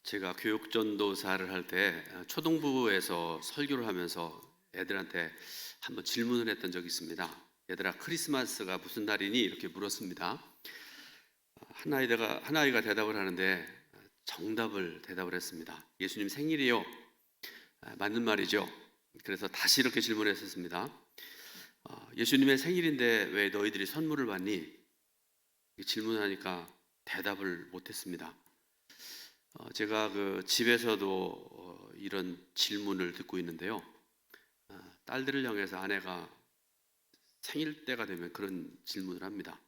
제가 교육전도사를 할 때 초등부에서 설교를 하면서 애들한테 한번 질문을 했던 적이 있습니다. 얘들아, 크리스마스가 무슨 날이니? 이렇게 물었습니다. 한 아이가 대답을 하는데 정답을 대답을 했습니다. 예수님 생일이요. 맞는 말이죠. 그래서 다시 이렇게 질문했었습니다. 예수님의 생일인데 왜 너희들이 선물을 받니? 질문하니까 대답을 못했습니다. 제가 그 집에서도 이런 질문을 듣고 있는데요. 딸들을 향해서 아내가 생일 때가 되면 그런 질문을 합니다.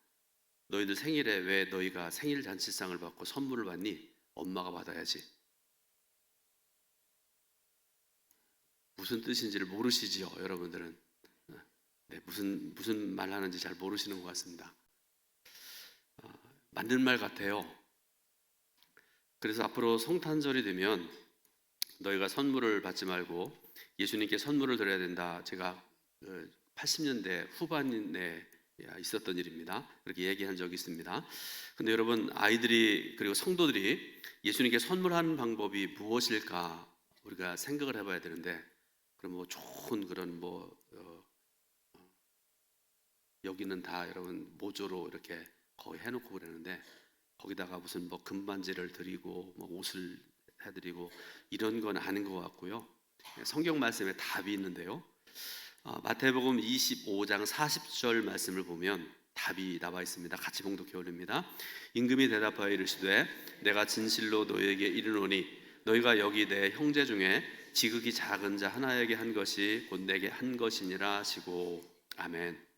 너희들 생일에 왜 너희가 생일 잔치상을 받고 선물을 받니? 엄마가 받아야지. 무슨 뜻인지를 모르시지요, 여러분들은? 네, 무슨 말 하는지 잘 모르시는 것 같습니다. 맞는 말 같아요. 그래서 앞으로 성탄절이 되면 너희가 선물을 받지 말고 예수님께 선물을 드려야 된다. 제가 80년대 후반에 있었던 일입니다. 그렇게 얘기한 적이 있습니다. 근데 여러분, 아이들이 그리고 성도들이 예수님께 선물하는 방법이 무엇일까 우리가 생각을 해봐야 되는데, 그럼 뭐 좋은 그런 여기는 다 여러분 모조로 이렇게 거의 해놓고 그러는데, 거기다가 무슨 금반지를 드리고 옷을 해드리고 이런 건 아닌 것 같고요. 성경 말씀에 답이 있는데요. 마태복음 25장 40절 말씀을 보면 답이 나와 있습니다. 같이 봉독해 올립니다. 임금이 대답하여 이르시되 내가 진실로 너희에게 이르노니 너희가 여기 내 형제 중에 지극히 작은 자 하나에게 한 것이 곧 내게 한 것이니라 하시고. 아멘.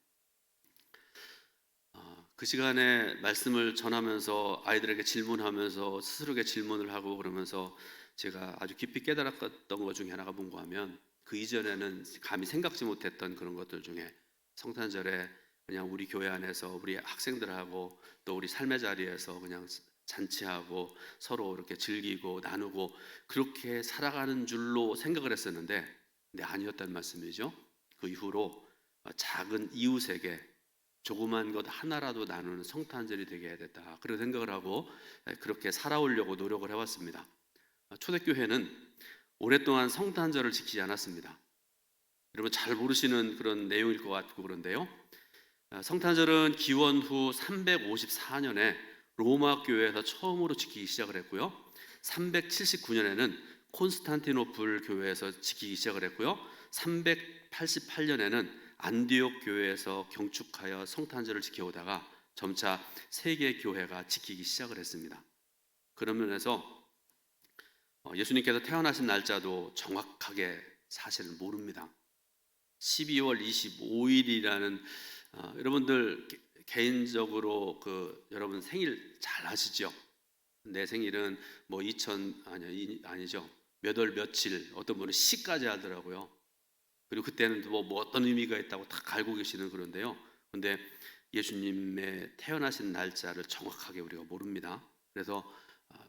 그 시간에 말씀을 전하면서 아이들에게 질문하면서 스스로에게 질문을 하고 그러면서 제가 아주 깊이 깨달았던 것 중에 하나가 뭔가 하면, 그 이전에는 감히 생각지 못했던 그런 것들 중에 성탄절에 그냥 우리 교회 안에서 우리 학생들하고 또 우리 삶의 자리에서 그냥 잔치하고 서로 이렇게 즐기고 나누고 그렇게 살아가는 줄로 생각을 했었는데, 근데 아니었단 말씀이죠. 그 이후로 작은 이웃에게 조그만 것 하나라도 나누는 성탄절이 되게 해야 됐다, 그런 생각을 하고 그렇게 살아오려고 노력을 해왔습니다. 초대교회는 오랫동안 성탄절을 지키지 않았습니다. 여러분 잘 모르시는 그런 내용일 것 같고 그런데요, 성탄절은 기원 후 354년에 로마 교회에서 처음으로 지키기 시작을 했고요, 379년에는 콘스탄티노플 교회에서 지키기 시작을 했고요, 388년에는 안디옥 교회에서 경축하여 성탄절을 지켜오다가 점차 세계 교회가 지키기 시작을 했습니다. 그런 면에서 예수님께서 태어나신 날짜도 정확하게 사실은 모릅니다. 12월 25일이라는 여러분들 개인적으로 여러분 생일 잘 아시죠? 내 생일은 아니죠. 몇 월 며칠, 어떤 분은 시까지 하더라고요. 그리고 그때는 어떤 의미가 있다고 다 알고 계시는 그런데요. 근데 예수님의 태어나신 날짜를 정확하게 우리가 모릅니다. 그래서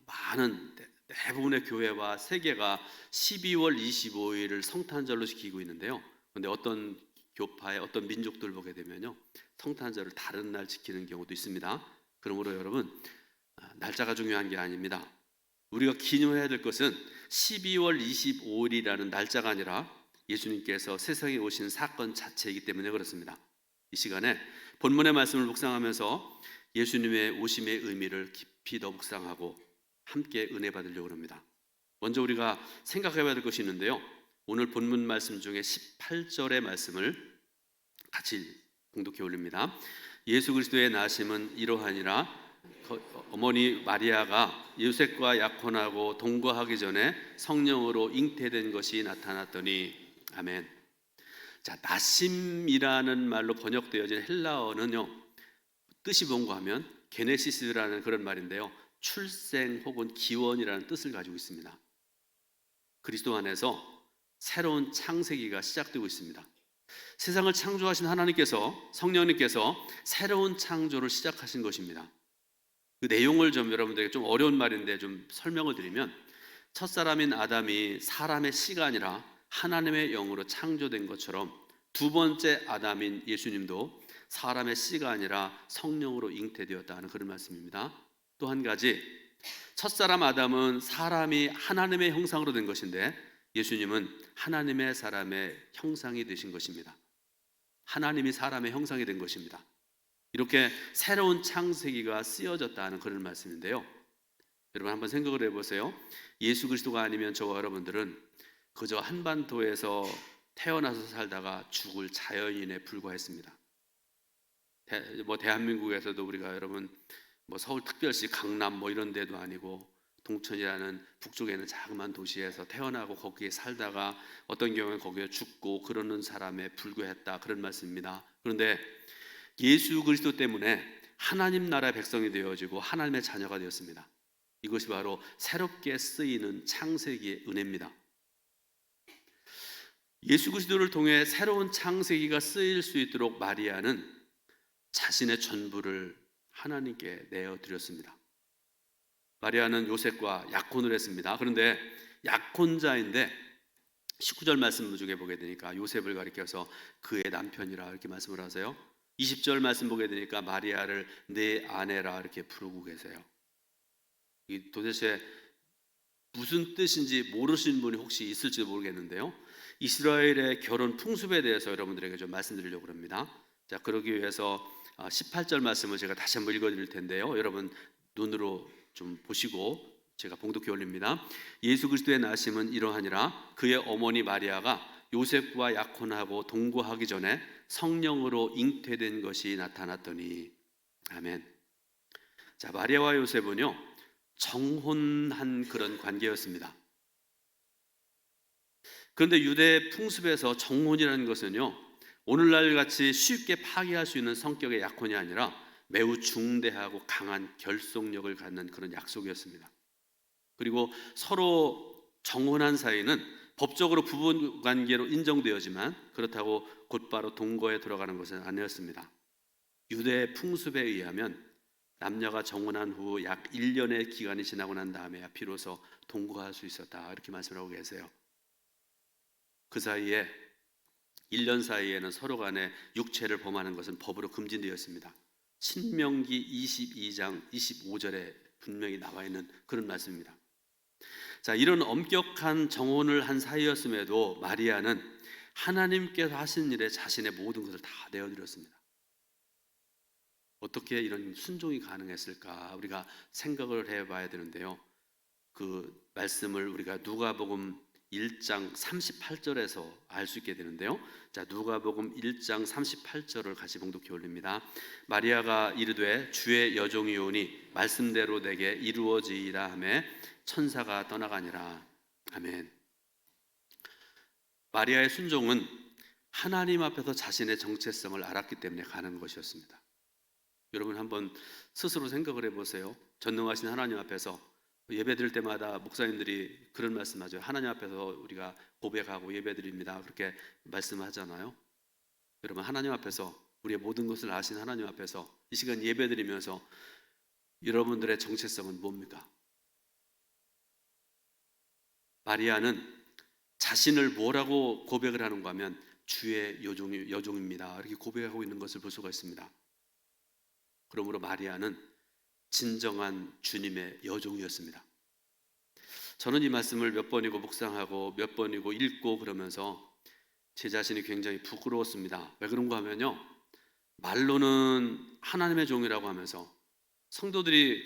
많은 대부분의 교회와 세계가 12월 25일을 성탄절로 지키고 있는데요. 근데 어떤 교파의 어떤 민족들 보게 되면요, 성탄절을 다른 날 지키는 경우도 있습니다. 그러므로 여러분, 날짜가 중요한 게 아닙니다. 우리가 기념해야 될 것은 12월 25일이라는 날짜가 아니라 예수님께서 세상에 오신 사건 자체이기 때문에 그렇습니다. 이 시간에 본문의 말씀을 묵상하면서 예수님의 오심의 의미를 깊이 더 묵상하고 함께 은혜 받으려고 합니다. 먼저 우리가 생각해봐야 될 것이 있는데요, 오늘 본문 말씀 중에 18절의 말씀을 같이 봉독해 올립니다. 예수 그리스도의 나심은 이러하니라. 어머니 마리아가 요셉과 약혼하고 동거하기 전에 성령으로 잉태된 것이 나타났더니. 아멘. 자, 나심이라는 말로 번역되어진 헬라어는요, 뜻이 뭔가 하면 게네시스라는 그런 말인데요, 출생 혹은 기원이라는 뜻을 가지고 있습니다. 그리스도 안에서 새로운 창세기가 시작되고 있습니다. 세상을 창조하신 하나님께서, 성령님께서 새로운 창조를 시작하신 것입니다. 그 내용을 여러분들에게 좀 어려운 말인데 좀 설명을 드리면, 첫사람인 아담이 사람의 씨가 아니라 하나님의 영으로 창조된 것처럼 두 번째 아담인 예수님도 사람의 씨가 아니라 성령으로 잉태되었다는 그런 말씀입니다. 또 한 가지, 첫사람 아담은 사람이 하나님의 형상으로 된 것인데 예수님은 하나님의 사람의 형상이 되신 것입니다. 하나님이 사람의 형상이 된 것입니다. 이렇게 새로운 창세기가 쓰여졌다는 그런 말씀인데요. 여러분 한번 생각을 해보세요. 예수 그리스도가 아니면 저와 여러분들은 그저 한반도에서 태어나서 살다가 죽을 자연인에 불과했습니다. 대한민국에서도 우리가 여러분 서울특별시 강남 이런 데도 아니고 동천이라는 북쪽에 있는 자그마한 도시에서 태어나고 거기에 살다가 어떤 경우에 거기에 죽고 그러는 사람에 불과했다, 그런 말씀입니다. 그런데 예수 그리스도 때문에 하나님 나라의 백성이 되어지고 하나님의 자녀가 되었습니다. 이것이 바로 새롭게 쓰이는 창세기의 은혜입니다. 예수 그리스도를 통해 새로운 창세기가 쓰일 수 있도록 마리아는 자신의 전부를 하나님께 내어드렸습니다. 마리아는 요셉과 약혼을 했습니다. 그런데 약혼자인데 19절 말씀 중에 보게 되니까 요셉을 가리켜서 그의 남편이라 이렇게 말씀을 하세요. 20절 말씀 보게 되니까 마리아를 내 아내라 이렇게 부르고 계세요. 이 도대체 무슨 뜻인지 모르시는 분이 혹시 있을지 모르겠는데요. 이스라엘의 결혼 풍습에 대해서 여러분들에게 좀 말씀드리려고 합니다. 자, 그러기 위해서 18절 말씀을 제가 다시 한번 읽어드릴 텐데요. 여러분 눈으로 좀 보시고 제가 봉독해 올립니다. 예수 그리스도의 나심은 이러하니라. 그의 어머니 마리아가 요셉과 약혼하고 동거하기 전에 성령으로 잉태된 것이 나타났더니. 아멘. 자, 마리아와 요셉은요 정혼한 그런 관계였습니다. 그런데 유대 풍습에서 정혼이라는 것은요 오늘날 같이 쉽게 파기할 수 있는 성격의 약혼이 아니라 매우 중대하고 강한 결속력을 갖는 그런 약속이었습니다. 그리고 서로 정혼한 사이는 법적으로 부부관계로 인정되었지만 그렇다고 곧바로 동거에 들어가는 것은 아니었습니다. 유대 풍습에 의하면 남녀가 정혼한 후 약 1년의 기간이 지나고 난 다음에야 비로소 동거할 수 있었다, 이렇게 말씀하고 계세요. 그 사이에 1년 사이에는 서로 간에 육체를 범하는 것은 법으로 금지되었습니다. 신명기 22장 25절에 분명히 나와 있는 그런 말씀입니다. 자, 이런 엄격한 정혼을 한 사이였음에도 마리아는 하나님께서 하신 일에 자신의 모든 것을 다 내어드렸습니다. 어떻게 이런 순종이 가능했을까 우리가 생각을 해봐야 되는데요. 그 말씀을 우리가 누가복음 1장 38절에서 알 수 있게 되는데요. 자, 누가복음 1장 38절을 같이 봉독해 올립니다. 마리아가 이르되 주의 여종이 오니 말씀대로 내게 이루어지이라 하매 천사가 떠나가니라. 아멘. 마리아의 순종은 하나님 앞에서 자신의 정체성을 알았기 때문에 가는 것이었습니다. 여러분 한번 스스로 생각을 해보세요. 전능하신 하나님 앞에서 예배 드릴 때마다 목사님들이 그런 말씀하죠. 하나님 앞에서 우리가 고백하고 예배 드립니다, 그렇게 말씀하잖아요. 여러분 하나님 앞에서 우리의 모든 것을 아신 하나님 앞에서 이 시간 예배 드리면서 여러분들의 정체성은 뭡니까? 마리아는 자신을 뭐라고 고백을 하는가 하면 주의 여종입니다, 이렇게 고백하고 있는 것을 볼 수가 있습니다. 그러므로 마리아는 진정한 주님의 여종이었습니다. 저는 이 말씀을 몇 번이고 묵상하고 몇 번이고 읽고 그러면서 제 자신이 굉장히 부끄러웠습니다. 왜 그런가 하면요, 말로는 하나님의 종이라고 하면서 성도들이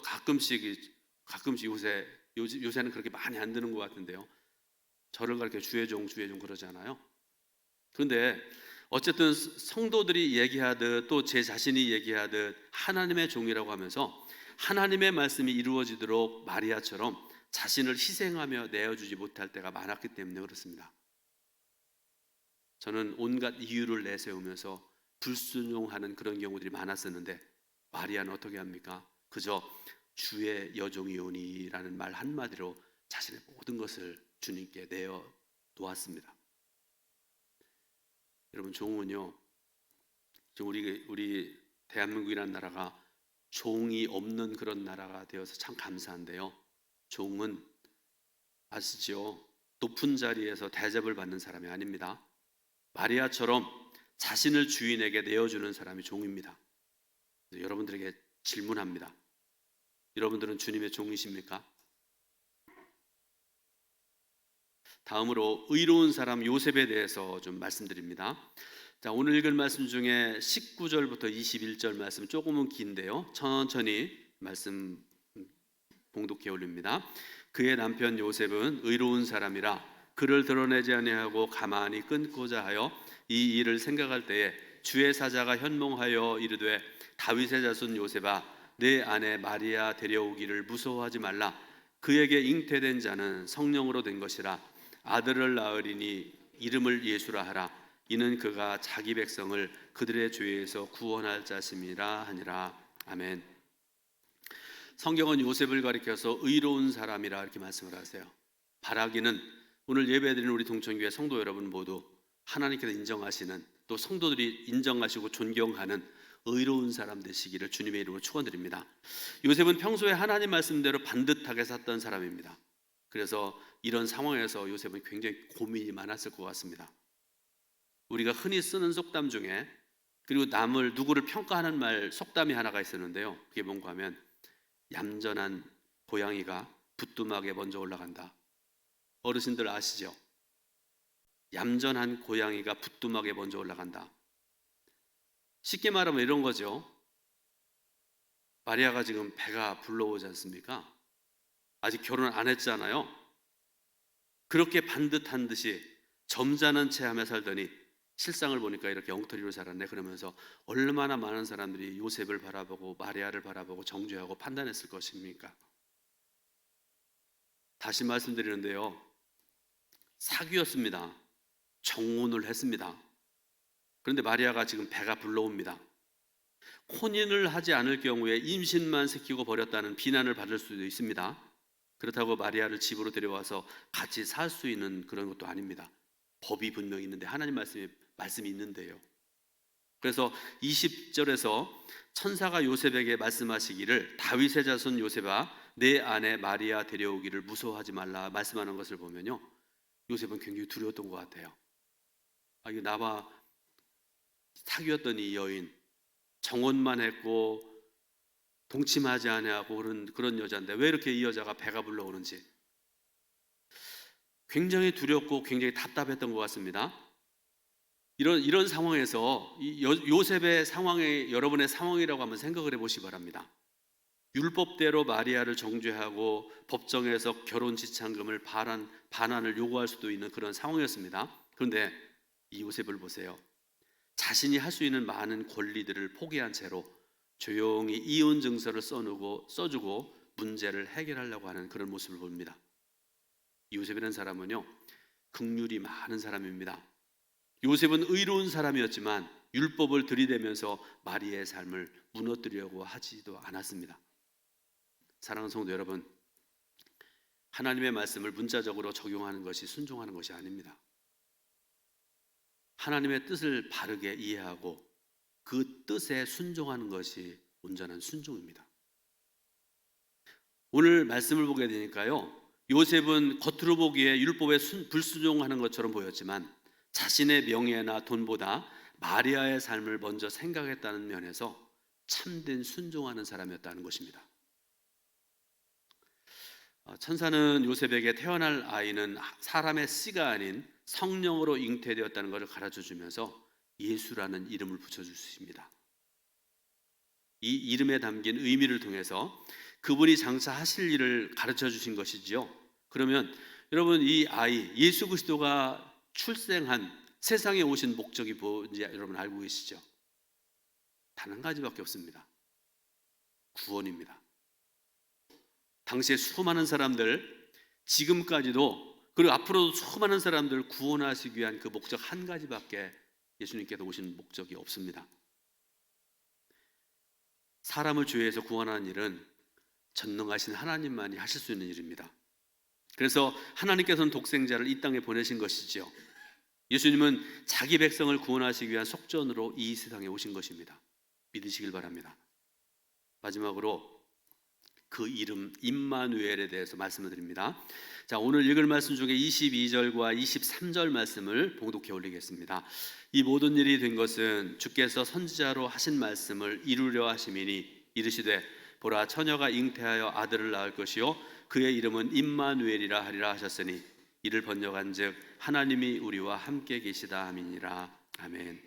가끔씩 요새는 그렇게 많이 안 드는 것 같은데요, 저를 가르쳐 주의 종 그러잖아요. 그런데 어쨌든 성도들이 얘기하듯 또 제 자신이 얘기하듯 하나님의 종이라고 하면서 하나님의 말씀이 이루어지도록 마리아처럼 자신을 희생하며 내어주지 못할 때가 많았기 때문에 그렇습니다. 저는 온갖 이유를 내세우면서 불순종하는 그런 경우들이 많았었는데 마리아는 어떻게 합니까? 그저 주의 여종이오니라는 말 한마디로 자신의 모든 것을 주님께 내어 놓았습니다. 여러분 종은요, 우리 대한민국이라는 나라가 종이 없는 그런 나라가 되어서 참 감사한데요, 종은 아시죠? 높은 자리에서 대접을 받는 사람이 아닙니다. 마리아처럼 자신을 주인에게 내어주는 사람이 종입니다. 여러분들에게 질문합니다. 여러분들은 주님의 종이십니까? 다음으로 의로운 사람 요셉에 대해서 좀 말씀드립니다. 자, 오늘 읽을 말씀 중에 19절부터 21절 말씀 조금은 긴데요. 천천히 말씀 봉독해 올립니다. 그의 남편 요셉은 의로운 사람이라 그를 드러내지 아니하고 가만히 끊고자 하여 이 일을 생각할 때에 주의 사자가 현몽하여 이르되 다윗의 자손 요셉아 내 아내 마리아 데려오기를 무서워하지 말라. 그에게 잉태된 자는 성령으로 된 것이라. 아들을 낳으리니 이름을 예수라 하라. 이는 그가 자기 백성을 그들의 죄에서 구원할 자심이라 하니라. 아멘. 성경은 요셉을 가리켜서 의로운 사람이라 이렇게 말씀을 하세요. 바라기는 오늘 예배드리는 우리 동천교회 성도 여러분 모두 하나님께서 인정하시는, 또 성도들이 인정하시고 존경하는 의로운 사람 되시기를 주님의 이름으로 축원드립니다. 요셉은 평소에 하나님 말씀대로 반듯하게 샀던 사람입니다. 그래서 이런 상황에서 요셉은 굉장히 고민이 많았을 것 같습니다. 우리가 흔히 쓰는 속담 중에, 그리고 남을 누구를 평가하는 말 속담이 하나가 있었는데요. 그게 뭔가 하면 얌전한 고양이가 부뚜막에 먼저 올라간다. 어르신들 아시죠? 얌전한 고양이가 부뚜막에 먼저 올라간다. 쉽게 말하면 이런 거죠. 마리아가 지금 배가 불러오지 않습니까? 아직 결혼 안 했잖아요. 그렇게 반듯한 듯이 점잖은 체하며 살더니 실상을 보니까 이렇게 엉터리로 살았네. 그러면서 얼마나 많은 사람들이 요셉을 바라보고 마리아를 바라보고 정죄하고 판단했을 것입니까? 다시 말씀드리는데요, 사귀었습니다. 정혼을 했습니다. 그런데 마리아가 지금 배가 불러옵니다. 혼인을 하지 않을 경우에 임신만 시키고 버렸다는 비난을 받을 수도 있습니다. 그렇다고 마리아를 집으로 데려와서 같이 살 수 있는 그런 것도 아닙니다. 법이 분명히 있는데, 하나님 말씀이 있는데요. 그래서 20절에서 천사가 요셉에게 말씀하시기를 다윗의 자손 요셉아 내 아내 마리아 데려오기를 무서워하지 말라 말씀하는 것을 보면요, 요셉은 굉장히 두려웠던 것 같아요. 이거 나와 사귀었던 이 여인, 정혼만 했고 동침하지 아니하고 그런 여자인데 왜 이렇게 이 여자가 배가 불러오는지 굉장히 두렵고 굉장히 답답했던 것 같습니다. 이런 상황에서 요셉의 상황이 여러분의 상황이라고 한번 생각을 해보시기 바랍니다. 율법대로 마리아를 정죄하고 법정에서 결혼 지참금을 반환을 요구할 수도 있는 그런 상황이었습니다. 그런데 이 요셉을 보세요. 자신이 할 수 있는 많은 권리들을 포기한 채로 조용히 이혼 증서를 써주고 문제를 해결하려고 하는 그런 모습을 봅니다. 요셉이라는 사람은요, 긍휼이 많은 사람입니다. 요셉은 의로운 사람이었지만 율법을 들이대면서 마리아의 삶을 무너뜨리려고 하지도 않았습니다. 사랑하는 성도 여러분, 하나님의 말씀을 문자적으로 적용하는 것이 순종하는 것이 아닙니다. 하나님의 뜻을 바르게 이해하고 그 뜻에 순종하는 것이 온전한 순종입니다. 오늘 말씀을 보게 되니까요, 요셉은 겉으로 보기에 율법에 불순종하는 것처럼 보였지만 자신의 명예나 돈보다 마리아의 삶을 먼저 생각했다는 면에서 참된 순종하는 사람이었다는 것입니다. 천사는 요셉에게 태어날 아이는 사람의 씨가 아닌 성령으로 잉태되었다는 것을 가르쳐 주면서 예수라는 이름을 붙여주십니다. 이 이름에 담긴 의미를 통해서 그분이 장차 하실 일을 가르쳐 주신 것이지요. 그러면 여러분, 이 아이 예수 그리스도가 출생한 세상에 오신 목적이 뭔지 여러분 알고 계시죠? 단 한 가지밖에 없습니다. 구원입니다. 당시에 수많은 사람들, 지금까지도 그리고 앞으로도 수많은 사람들을 구원하시기 위한 그 목적 한 가지밖에 예수님께서 오신 목적이 없습니다. 사람을 죄에서 구원하는 일은 전능하신 하나님만이 하실 수 있는 일입니다. 그래서 하나님께서는 독생자를 이 땅에 보내신 것이지요. 예수님은 자기 백성을 구원하시기 위한 속전으로 이 세상에 오신 것입니다. 믿으시길 바랍니다. 마지막으로 그 이름 임마누엘에 대해서 말씀을 드립니다. 자, 오늘 읽을 말씀 중에 22절과 23절 말씀을 봉독해 올리겠습니다. 이 모든 일이 된 것은 주께서 선지자로 하신 말씀을 이루려 하심이니 이르시되 보라 처녀가 잉태하여 아들을 낳을 것이요 그의 이름은 임마누엘이라 하리라 하셨으니 이를 번역한즉 하나님이 우리와 함께 계시다 함이니라. 아멘.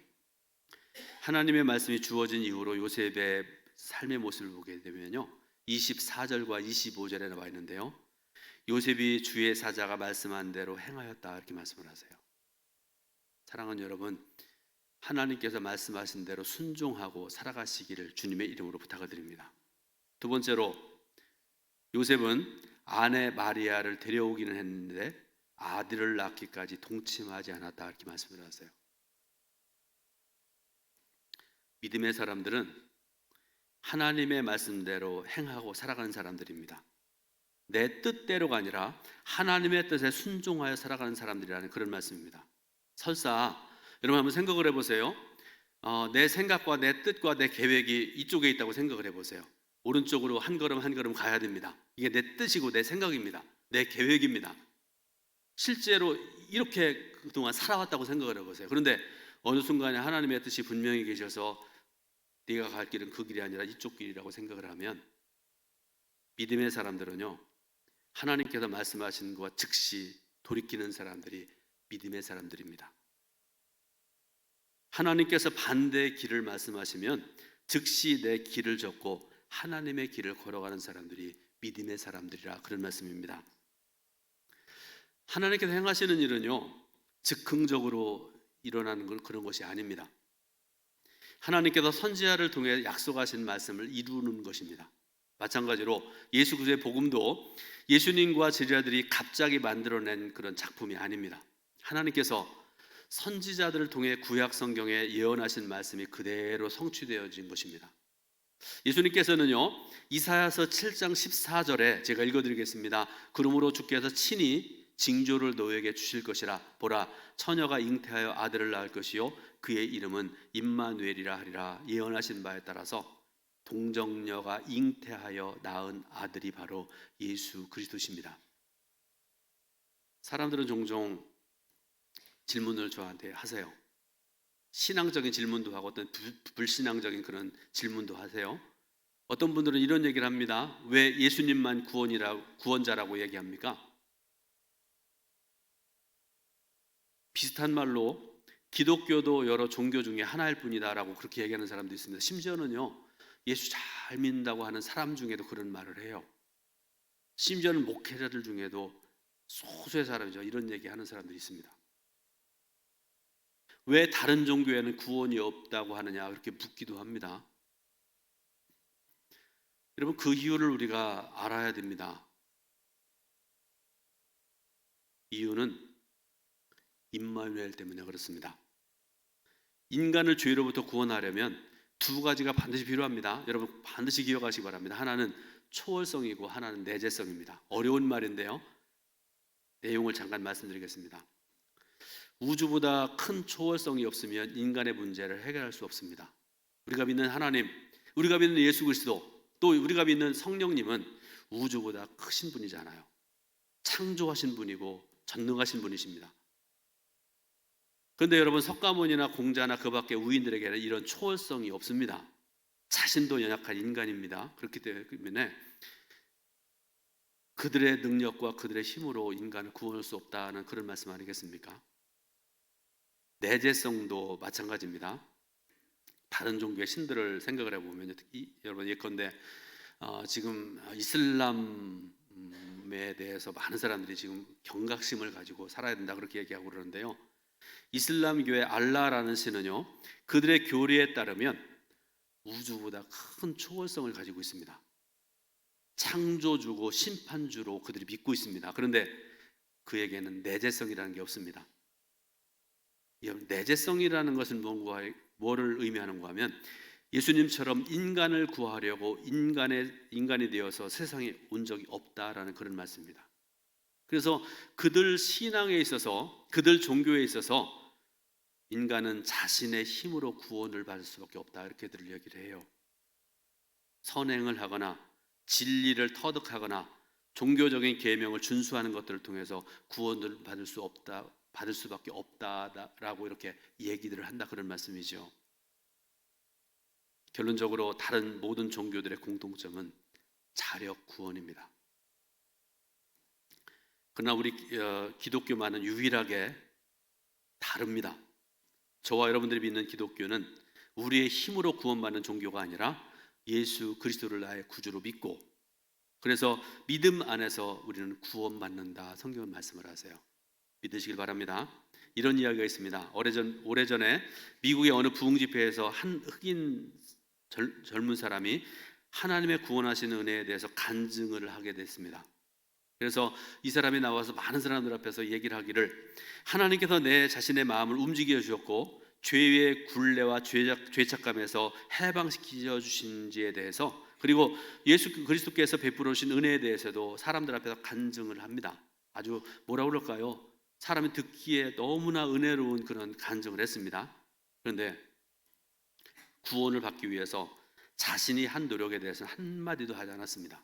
하나님의 말씀이 주어진 이후로 요셉의 삶의 모습을 보게 되면요, 24절과 25절에 나와 있는데요, 요셉이 주의 사자가 말씀한 대로 행하였다 이렇게 말씀을 하세요. 사랑하는 여러분, 하나님께서 말씀하신 대로 순종하고 살아가시기를 주님의 이름으로 부탁을 드립니다. 두 번째로, 요셉은 아내 마리아를 데려오기는 했는데 아들을 낳기까지 동침하지 않았다 이렇게 말씀을 하세요. 믿음의 사람들은 하나님의 말씀대로 행하고 살아가는 사람들입니다. 내 뜻대로가 아니라 하나님의 뜻에 순종하여 살아가는 사람들이라는 그런 말씀입니다. 설사 여러분 한번 생각을 해보세요. 내 생각과 내 뜻과 내 계획이 이쪽에 있다고 생각을 해보세요. 오른쪽으로 한 걸음 한 걸음 가야 됩니다. 이게 내 뜻이고 내 생각입니다. 내 계획입니다. 실제로 이렇게 그동안 살아왔다고 생각을 해보세요. 그런데 어느 순간에 하나님의 뜻이 분명히 계셔서 네가 갈 길은 그 길이 아니라 이쪽 길이라고 생각을 하면, 믿음의 사람들은요, 하나님께서 말씀하신 것과 즉시 돌이키는 사람들이 믿음의 사람들입니다. 하나님께서 반대의 길을 말씀하시면 즉시 내 길을 접고 하나님의 길을 걸어가는 사람들이 믿음의 사람들이라, 그런 말씀입니다. 하나님께서 행하시는 일은요, 즉흥적으로 일어나는 그런 것이 아닙니다. 하나님께서 선지자를 통해 약속하신 말씀을 이루는 것입니다. 마찬가지로 예수 그리스도의 복음도 예수님과 제자들이 갑자기 만들어낸 그런 작품이 아닙니다. 하나님께서 선지자들을 통해 구약 성경에 예언하신 말씀이 그대로 성취되어진 것입니다. 예수님께서는요, 이사야서 7장 14절에 제가 읽어드리겠습니다. 그러므로 주께서 친히 징조를 너에게 주실 것이라. 보라 처녀가 잉태하여 아들을 낳을 것이요 그의 이름은 임마누엘이라 하리라 예언하신 바에 따라서 동정녀가 잉태하여 낳은 아들이 바로 예수 그리스도십니다. 사람들은 종종 질문을 저한테 하세요. 신앙적인 질문도 하고 어떤 불신앙적인 그런 질문도 하세요. 어떤 분들은 이런 얘기를 합니다. 왜 예수님만 구원자라고 얘기합니까? 비슷한 말로 기독교도 여러 종교 중에 하나일 뿐이다라고 그렇게 얘기하는 사람도 있습니다. 심지어는요, 예수 잘 믿는다고 하는 사람 중에도 그런 말을 해요. 심지어는 목회자들 중에도 소수의 사람이죠, 이런 얘기하는 사람들이 있습니다. 왜 다른 종교에는 구원이 없다고 하느냐 그렇게 묻기도 합니다. 여러분, 그 이유를 우리가 알아야 됩니다. 이유는 임마누엘 때문에 그렇습니다. 인간을 죄로부터 구원하려면 두 가지가 반드시 필요합니다. 여러분 반드시 기억하시기 바랍니다. 하나는 초월성이고 하나는 내재성입니다. 어려운 말인데요, 내용을 잠깐 말씀드리겠습니다. 우주보다 큰 초월성이 없으면 인간의 문제를 해결할 수 없습니다. 우리가 믿는 하나님, 우리가 믿는 예수 그리스도, 또 우리가 믿는 성령님은 우주보다 크신 분이잖아요. 창조하신 분이고 전능하신 분이십니다. 그런데 여러분, 석가모니나 공자나 그 밖의 우인들에게는 이런 초월성이 없습니다. 자신도 연약한 인간입니다. 그렇기 때문에 그들의 능력과 그들의 힘으로 인간을 구원할 수 없다는 그런 말씀 아니겠습니까? 내재성도 마찬가지입니다. 다른 종교의 신들을 생각을 해보면, 여러분 예컨대 지금 이슬람에 대해서 많은 사람들이 지금 경각심을 가지고 살아야 된다 그렇게 얘기하고 그러는데요, 이슬람교의 알라라는 신은요, 그들의 교리에 따르면 우주보다 큰 초월성을 가지고 있습니다. 창조주고 심판주로 그들이 믿고 있습니다. 그런데 그에게는 내재성이라는 게 없습니다. 내재성이라는 것은 뭐를 의미하는가 하면, 예수님처럼 인간을 구하려고 인간이 되어서 세상에 온 적이 없다라는 그런 말씀입니다. 그래서 그들 신앙에 있어서, 그들 종교에 있어서 인간은 자신의 힘으로 구원을 받을 수밖에 없다 이렇게들 얘기를 해요. 선행을 하거나 진리를 터득하거나 종교적인 계명을 준수하는 것들을 통해서 구원을 받을 수밖에 없다라고 이렇게 얘기들을 한다 그런 말씀이죠. 결론적으로 다른 모든 종교들의 공통점은 자력 구원입니다. 그러나 우리 기독교만은 유일하게 다릅니다. 저와 여러분들이 믿는 기독교는 우리의 힘으로 구원받는 종교가 아니라 예수 그리스도를 나의 구주로 믿고, 그래서 믿음 안에서 우리는 구원받는다, 성경은 말씀을 하세요. 믿으시길 바랍니다. 이런 이야기가 있습니다. 오래전에 미국의 어느 부흥 집회에서 한 흑인 젊은 사람이 하나님의 구원하시는 은혜에 대해서 간증을 하게 됐습니다. 그래서 이 사람이 나와서 많은 사람들 앞에서 얘기를 하기를, 하나님께서 내 자신의 마음을 움직여 주셨고 죄의 굴레와 죄책감에서 해방시켜 주신지에 대해서, 그리고 예수 그리스도께서 베풀어 주신 은혜에 대해서도 사람들 앞에서 간증을 합니다. 아주 뭐라 그럴까요? 사람이 듣기에 너무나 은혜로운 그런 간증을 했습니다. 그런데 구원을 받기 위해서 자신이 한 노력에 대해서는 한마디도 하지 않았습니다.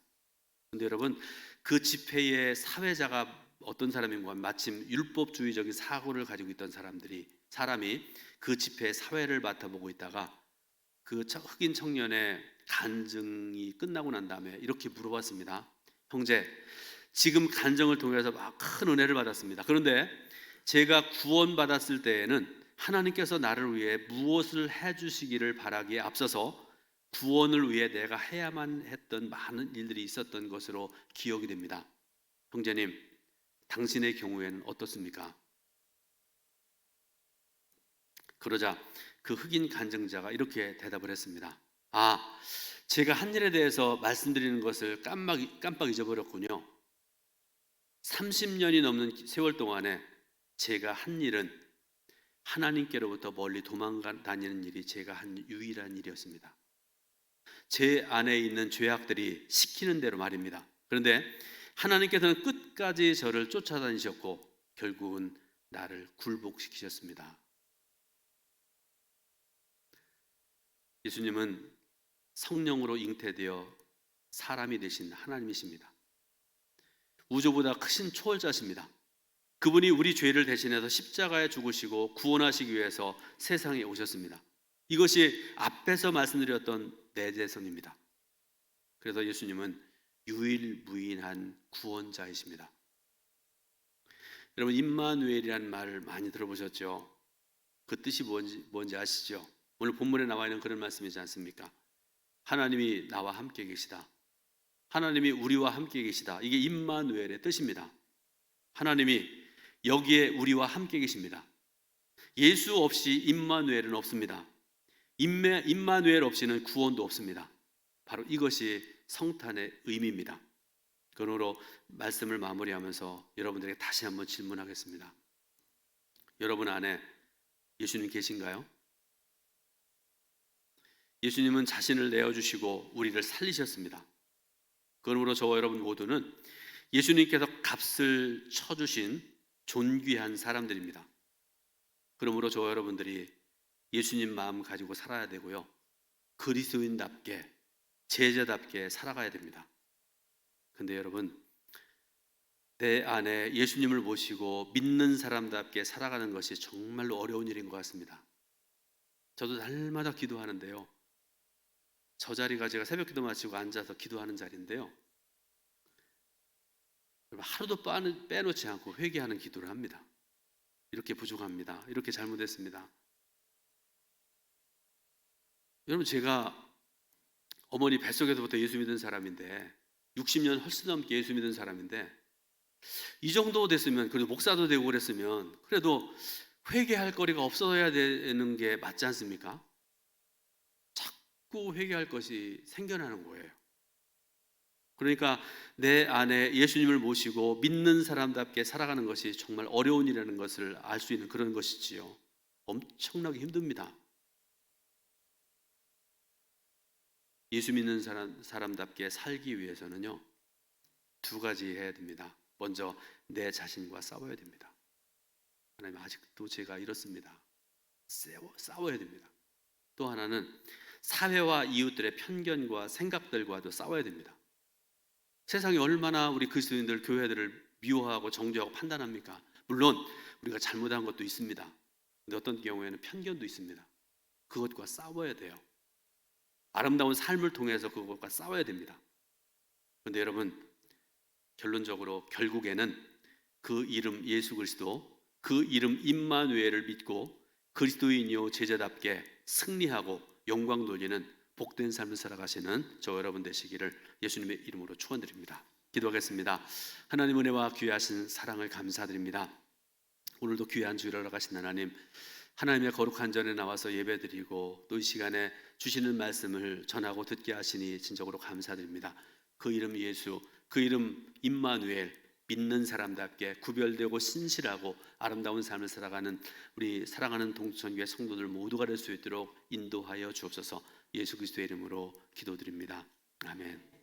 그런데 여러분, 그 집회의 사회자가 어떤 사람인가, 마침 율법주의적인 사고를 가지고 있던 사람이 그 집회의 사회를 맡아보고 있다가 그 흑인 청년의 간증이 끝나고 난 다음에 이렇게 물어봤습니다. 형제, 지금 간증을 통해서 막 큰 은혜를 받았습니다. 그런데 제가 구원받았을 때에는 하나님께서 나를 위해 무엇을 해주시기를 바라기에 앞서서 구원을 위해 내가 해야만 했던 많은 일들이 있었던 것으로 기억이 됩니다. 형제님, 당신의 경우에는 어떻습니까? 그러자 그 흑인 간증자가 이렇게 대답을 했습니다. 제가 한 일에 대해서 말씀드리는 것을 깜빡 잊어버렸군요. 30년이 넘는 세월 동안에 제가 한 일은 하나님께로부터 멀리 도망다니는 일이 제가 한 유일한 일이었습니다. 제 안에 있는 죄악들이 시키는 대로 말입니다. 그런데 하나님께서는 끝까지 저를 쫓아다니셨고 결국은 나를 굴복시키셨습니다. 예수님은 성령으로 잉태되어 사람이 되신 하나님이십니다. 우주보다 크신 초월자십니다. 그분이 우리 죄를 대신해서 십자가에 죽으시고 구원하시기 위해서 세상에 오셨습니다. 이것이 앞에서 말씀드렸던 내재선입니다. 그래서 예수님은 유일무이한 구원자이십니다. 여러분, 임마누엘이라는 말을 많이 들어보셨죠? 그 뜻이 뭔지 아시죠? 오늘 본문에 나와 있는 그런 말씀이지 않습니까? 하나님이 나와 함께 계시다. 하나님이 우리와 함께 계시다. 이게 임마누엘의 뜻입니다. 하나님이 여기에 우리와 함께 계십니다. 예수 없이 임마누엘은 없습니다. 임마누엘 없이는 구원도 없습니다. 바로 이것이 성탄의 의미입니다. 그러므로 말씀을 마무리하면서 여러분들에게 다시 한번 질문하겠습니다. 여러분 안에 예수님 계신가요? 예수님은 자신을 내어주시고 우리를 살리셨습니다. 그러므로 저와 여러분 모두는 예수님께서 값을 쳐주신 존귀한 사람들입니다. 그러므로 저와 여러분들이 예수님 마음 가지고 살아야 되고요, 그리스도인답게 제자답게 살아가야 됩니다. 근데 여러분, 내 안에 예수님을 모시고 믿는 사람답게 살아가는 것이 정말로 어려운 일인 것 같습니다. 저도 날마다 기도하는데요, 저 자리가 제가 새벽 기도 마치고 앉아서 기도하는 자리인데요, 하루도 빼놓지 않고 회개하는 기도를 합니다. 이렇게 부족합니다. 이렇게 잘못했습니다. 여러분, 제가 어머니 뱃속에서부터 예수 믿은 사람인데 60년 훨씬 넘게 예수 믿은 사람인데, 이 정도 됐으면, 그래도 목사도 되고 그랬으면 그래도 회개할 거리가 없어야 되는 게 맞지 않습니까? 자꾸 회개할 것이 생겨나는 거예요. 그러니까 내 안에 예수님을 모시고 믿는 사람답게 살아가는 것이 정말 어려운 일이라는 것을 알 수 있는 그런 것이지요. 엄청나게 힘듭니다. 예수 믿는 사람답게 살기 위해서는요, 두 가지 해야 됩니다. 먼저 내 자신과 싸워야 됩니다. 하나님, 아직도 제가 이렇습니다. 싸워야 됩니다. 또 하나는 사회와 이웃들의 편견과 생각들과도 싸워야 됩니다. 세상이 얼마나 우리 그리스도인들, 교회들을 미워하고 정죄하고 판단합니까? 물론 우리가 잘못한 것도 있습니다. 근데 어떤 경우에는 편견도 있습니다. 그것과 싸워야 돼요. 아름다운 삶을 통해서 그것과 싸워야 됩니다. 그런데 여러분, 결론적으로 결국에는 그 이름 예수 그리스도, 그 이름 임마누엘을 믿고 그리스도인이요 제자답게 승리하고 영광 돌리는 복된 삶을 살아가시는 저 여러분 되시기를 예수님의 이름으로 축원드립니다. 기도하겠습니다. 하나님 은혜와 귀하신 사랑을 감사드립니다. 오늘도 귀한 주일을 알아가신 하나님, 하나님의 거룩한 전에 나와서 예배드리고 또 이 시간에 주시는 말씀을 전하고 듣게 하시니 진정으로 감사드립니다. 그 이름 예수, 그 이름 임마누엘, 믿는 사람답게 구별되고 신실하고 아름다운 삶을 살아가는 우리 사랑하는 동천교회 성도들 모두가 될 수 있도록 인도하여 주옵소서. 예수 그리스도의 이름으로 기도드립니다. 아멘.